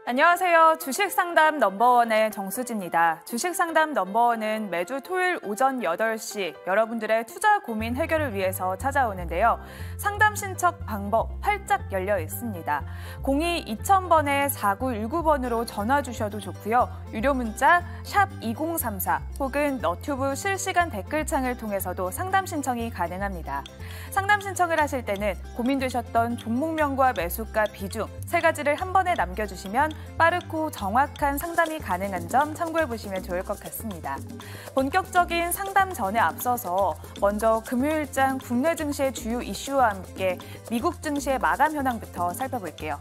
안녕하세요. 주식상담 넘버원의 정수지입니다. 주식상담 넘버원은 매주 토요일 오전 8시 여러분들의 투자 고민 해결을 위해서 찾아오는데요. 상담 신청 방법 활짝 열려 있습니다. 02-2000번에 4919번으로 전화 주셔도 좋고요. 유료 문자 샵 2034 혹은 너튜브 실시간 댓글창을 통해서도 상담 신청이 가능합니다. 상담 신청을 하실 때는 고민되셨던 종목명과 매수가 비중 세 가지를 한 번에 남겨주시면 빠르고 정확한 상담이 가능한 점 참고해보시면 좋을 것 같습니다. 본격적인 상담 전에 앞서서 먼저 금요일장 국내 증시의 주요 이슈와 함께 미국 증시의 마감 현황부터 살펴볼게요.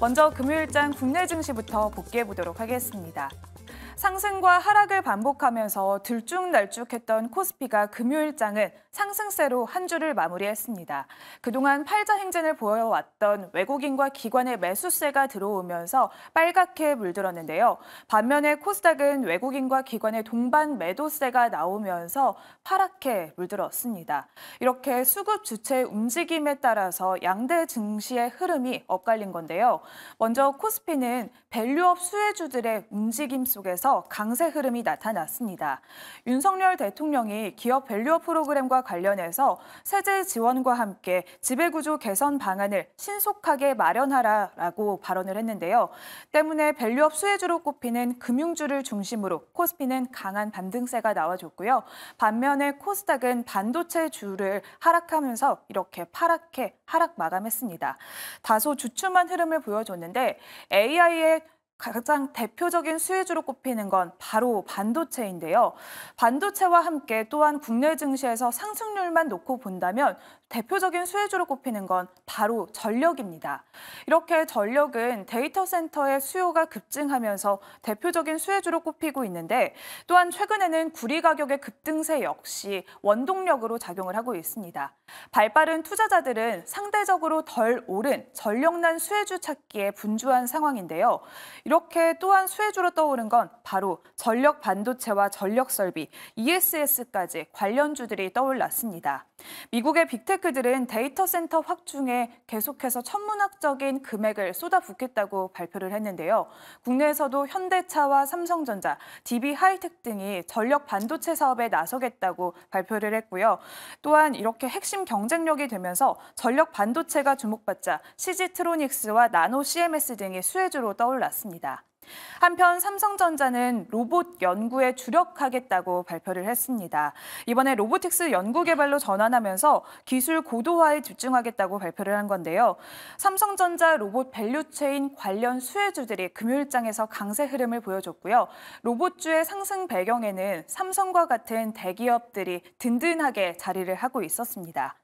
먼저 금요일장 국내 증시부터 복귀해보도록 하겠습니다. 상승과 하락을 반복하면서 들쭉날쭉했던 코스피가 금요일장은 상승세로 한 주를 마무리했습니다. 그동안 팔자 행진을 보여왔던 외국인과 기관의 매수세가 들어오면서 빨갛게 물들었는데요. 반면에 코스닥은 외국인과 기관의 동반 매도세가 나오면서 파랗게 물들었습니다. 이렇게 수급 주체의 움직임에 따라서 양대 증시의 흐름이 엇갈린 건데요. 먼저 코스피는 밸류업 수혜주들의 움직임 속에서 강세 흐름이 나타났습니다. 윤석열 대통령이 기업 밸류업 프로그램과 관련해서 세제 지원과 함께 지배구조 개선 방안을 신속하게 마련하라라고 발언을 했는데요. 때문에 밸류업 수혜주로 꼽히는 금융주를 중심으로 코스피는 강한 반등세가 나와줬고요. 반면에 코스닥은 반도체주를 하락하면서 이렇게 파랗게 하락 마감했습니다. 다소 주춤한 흐름을 보여줬는데 AI의 가장 대표적인 수혜주로 꼽히는 건 바로 반도체인데요. 반도체와 함께 또한 국내 증시에서 상승률만 놓고 본다면 대표적인 수혜주로 꼽히는 건 바로 전력입니다. 이렇게 전력은 데이터 센터의 수요가 급증하면서 대표적인 수혜주로 꼽히고 있는데 또한 최근에는 구리 가격의 급등세 역시 원동력으로 작용을 하고 있습니다. 발빠른 투자자들은 상대적으로 덜 오른 전력난 수혜주 찾기에 분주한 상황인데요. 이렇게 또한 수혜주로 떠오른 건 바로 전력 반도체와 전력 설비, ESS까지 관련주들이 떠올랐습니다. 미국의 빅테크들은 데이터 센터 확충에 계속해서 천문학적인 금액을 쏟아붓겠다고 발표를 했는데요. 국내에서도 현대차와 삼성전자, DB하이텍 등이 전력 반도체 사업에 나서겠다고 발표를 했고요. 또한 이렇게 핵심 경쟁력이 되면서 전력 반도체가 주목받자 CG트로닉스와 나노 CMS 등이 수혜주로 떠올랐습니다. 한편 삼성전자는 로봇 연구에 주력하겠다고 발표를 했습니다. 이번에 로보틱스 연구 개발로 전환하면서 기술 고도화에 집중하겠다고 발표를 한 건데요. 삼성전자 로봇 밸류체인 관련 수혜주들이 금요일장에서 강세 흐름을 보여줬고요. 로봇주의 상승 배경에는 삼성과 같은 대기업들이 든든하게 자리를 하고 있었습니다.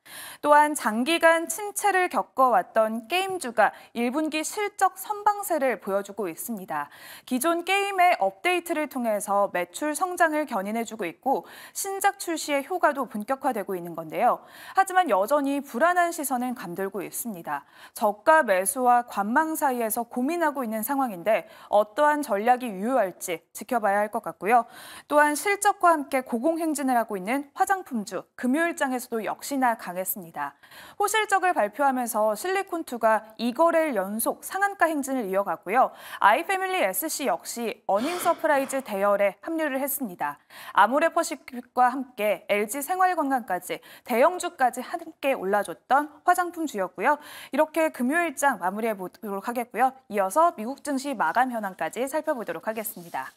또한 장기간 침체를 겪어왔던 게임주가 1분기 실적 선방세를 보여주고 있습니다. 기존 게임의 업데이트를 통해서 매출 성장을 견인해주고 있고 신작 출시의 효과도 본격화되고 있는 건데요. 하지만 여전히 불안한 시선은 감돌고 있습니다. 저가 매수와 관망 사이에서 고민하고 있는 상황인데 어떠한 전략이 유효할지 지켜봐야 할 것 같고요. 또한 실적과 함께 고공행진을 하고 있는 화장품주, 금요일장에서도 역시나 강했습니다. 호실적을 발표하면서 실리콘2가 2거래일 연속 상한가 행진을 이어갔고요. 아이패밀리 SC 역시 어닝 서프라이즈 대열에 합류를 했습니다. 아모레퍼시픽과 함께 LG 생활건강까지 대형주까지 함께 올라줬던 화장품주였고요. 이렇게 금요일장 마무리해 보도록 하겠고요. 이어서 미국 증시 마감 현황까지 살펴보도록 하겠습니다.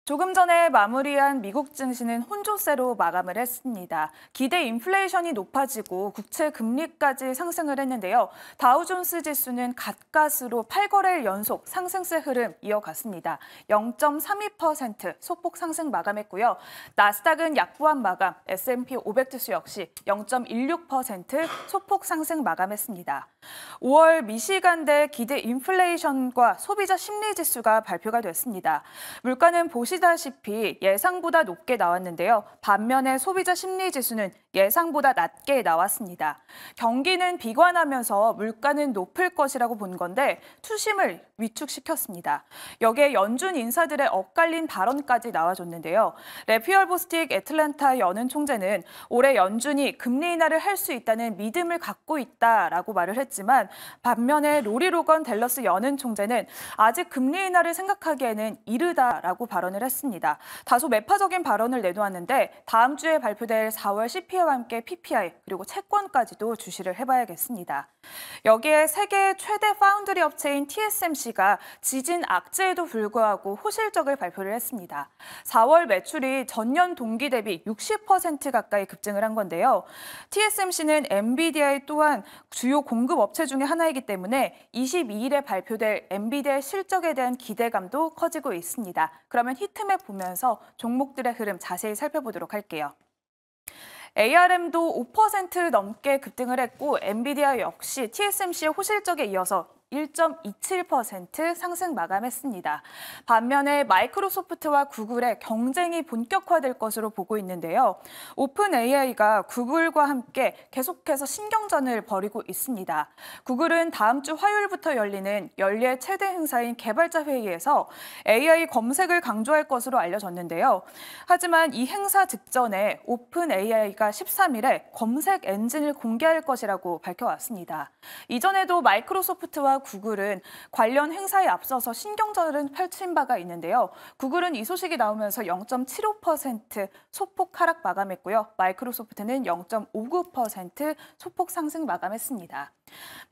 조금 전에 마무리한 미국 증시는 혼조세로 마감을 했습니다. 기대 인플레이션이 높아지고 국채 금리까지 상승을 했는데요. 다우존스 지수는 갓갓으로 8거래일 연속 상승세 흐름 이어갔습니다. 0.32% 소폭 상승 마감했고요. 나스닥은 약보합 마감, S&P 500 지수 역시 0.16% 소폭 상승 마감했습니다. 5월 미시간대 기대 인플레이션과 소비자 심리 지수가 발표가 됐습니다. 물가는 보시다시피 예상보다 높게 나왔는데요. 반면에 소비자 심리 지수는 예상보다 낮게 나왔습니다. 경기는 비관하면서 물가는 높을 것이라고 본 건데 투심을 위축시켰습니다. 여기에 연준 인사들의 엇갈린 발언까지 나와줬는데요. 래피얼 보스틱 애틀랜타 연은 총재는 올해 연준이 금리 인하를 할 수 있다는 믿음을 갖고 있다라고 말을 했지만 반면에 로리 로건 댈러스 연은 총재는 아직 금리 인하를 생각하기에는 이르다라고 발언을 했습니다. 다소 매파적인 발언을 내놓았는데 다음 주에 발표될 4월 CPI와 함께 PPI 그리고 채권까지도 주시를 해봐야겠습니다. 여기에 세계 최대 파운드리 업체인 TSMC가 지진 악재에도 불구하고 호실적을 발표를 했습니다. 4월 매출이 전년 동기 대비 60% 가까이 급증을 한 건데요. TSMC는 엔비디아 또한 주요 공급 업체 중에 하나이기 때문에 22일에 발표될 엔비디아 실적에 대한 기대감도 커지고 있습니다. 그러면 히트맵 보면서 종목들의 흐름 자세히 살펴보도록 할게요. ARM도 5% 넘게 급등을 했고 엔비디아 역시 TSMC의 호실적에 이어서 1.27% 상승 마감했습니다. 반면에 마이크로소프트와 구글의 경쟁이 본격화될 것으로 보고 있는데요. 오픈 AI가 구글과 함께 계속해서 신경전을 벌이고 있습니다. 구글은 다음 주 화요일부터 열리는 연례 최대 행사인 개발자 회의에서 AI 검색을 강조할 것으로 알려졌는데요. 하지만 이 행사 직전에 오픈 AI가 13일에 검색 엔진을 공개할 것이라고 밝혀왔습니다. 이전에도 마이크로소프트와 구글은 관련 행사에 앞서서 신경전을 펼친 바가 있는데요. 구글은 이 소식이 나오면서 0.75% 소폭 하락 마감했고요. 마이크로소프트는 0.59% 소폭 상승 마감했습니다.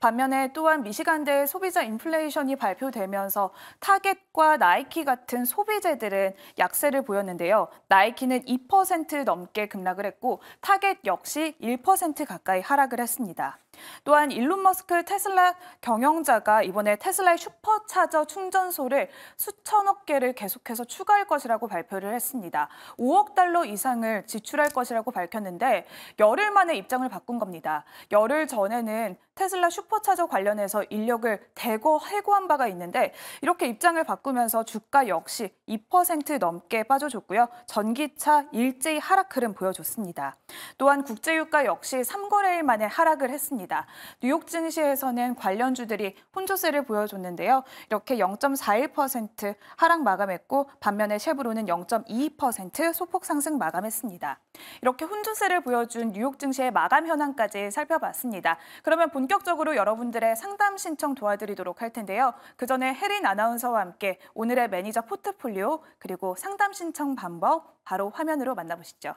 반면에 또한 미시간대 소비자 인플레이션이 발표되면서 타겟과 나이키 같은 소비재들은 약세를 보였는데요. 나이키는 2% 넘게 급락을 했고 타겟 역시 1% 가까이 하락을 했습니다. 또한 일론 머스크 테슬라 경영자가 이번에 테슬라의 슈퍼차저 충전소를 수천억 개를 계속해서 추가할 것이라고 발표를 했습니다. 5억 달러 이상을 지출할 것이라고 밝혔는데 열흘 만에 입장을 바꾼 겁니다. 열흘 전에는 테슬라 슈퍼차저 관련해서 인력을 대거 해고한 바가 있는데 이렇게 입장을 바꾸면서 주가 역시 2% 넘게 빠져줬고요. 전기차 일제히 하락 흐름 보여줬습니다. 또한 국제유가 역시 3거래일 만에 하락을 했습니다. 뉴욕 증시에서는 관련주들이 혼조세를 보여줬는데요. 이렇게 0.41% 하락 마감했고 반면에 쉐브론은 0.22% 소폭 상승 마감했습니다. 이렇게 혼조세를 보여준 뉴욕 증시의 마감 현황까지 살펴봤습니다. 그러면 본격적으로 여러분들의 상담 신청 도와드리도록 할 텐데요. 그 전에 혜린 아나운서와 함께 오늘의 매니저 포트폴리오 그리고 상담 신청 방법 바로 화면으로 만나보시죠.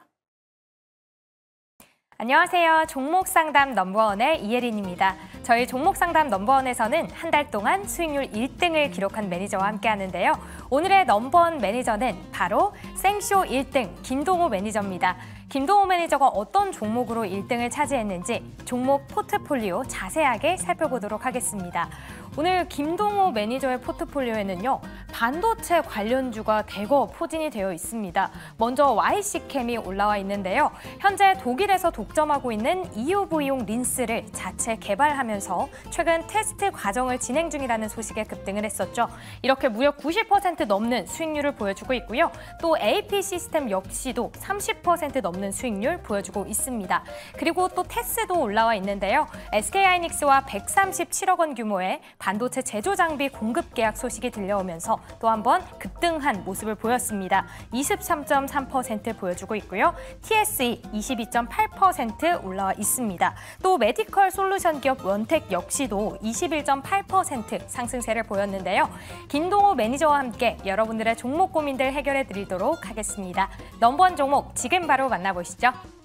안녕하세요. 종목 상담 넘버원의 이혜린입니다. 저희 종목 상담 넘버원에서는 한 달 동안 수익률 1등을 기록한 매니저와 함께 하는데요. 오늘의 넘버원 매니저는 바로 생쇼 1등 김동호 매니저입니다. 김동호 매니저가 어떤 종목으로 1등을 차지했는지 종목 포트폴리오 자세하게 살펴보도록 하겠습니다. 오늘 김동호 매니저의 포트폴리오에는요, 반도체 관련주가 대거 포진이 되어 있습니다. 먼저 YC캠이 올라와 있는데요. 현재 독일에서 독점하고 있는 EUV용 린스를 자체 개발하면서 최근 테스트 과정을 진행 중이라는 소식에 급등을 했었죠. 이렇게 무려 90% 넘는 수익률을 보여주고 있고요. 또 AP 시스템 역시도 30% 넘는 수익률 보여주고 있습니다. 그리고 또 테스도 올라와 있는데요. SK하이닉스와 137억 원 규모의 반도체 제조 장비 공급 계약 소식이 들려오면서 또 한 번 급등한 모습을 보였습니다. 23.3% 보여주고 있고요. TSE 22.8% 올라와 있습니다. 또 메디컬 솔루션 기업 원텍 역시도 21.8% 상승세를 보였는데요. 김동호 매니저와 함께 여러분들의 종목 고민들 해결해 드리도록 하겠습니다. 넘버원 종목 지금 바로 만나보시죠.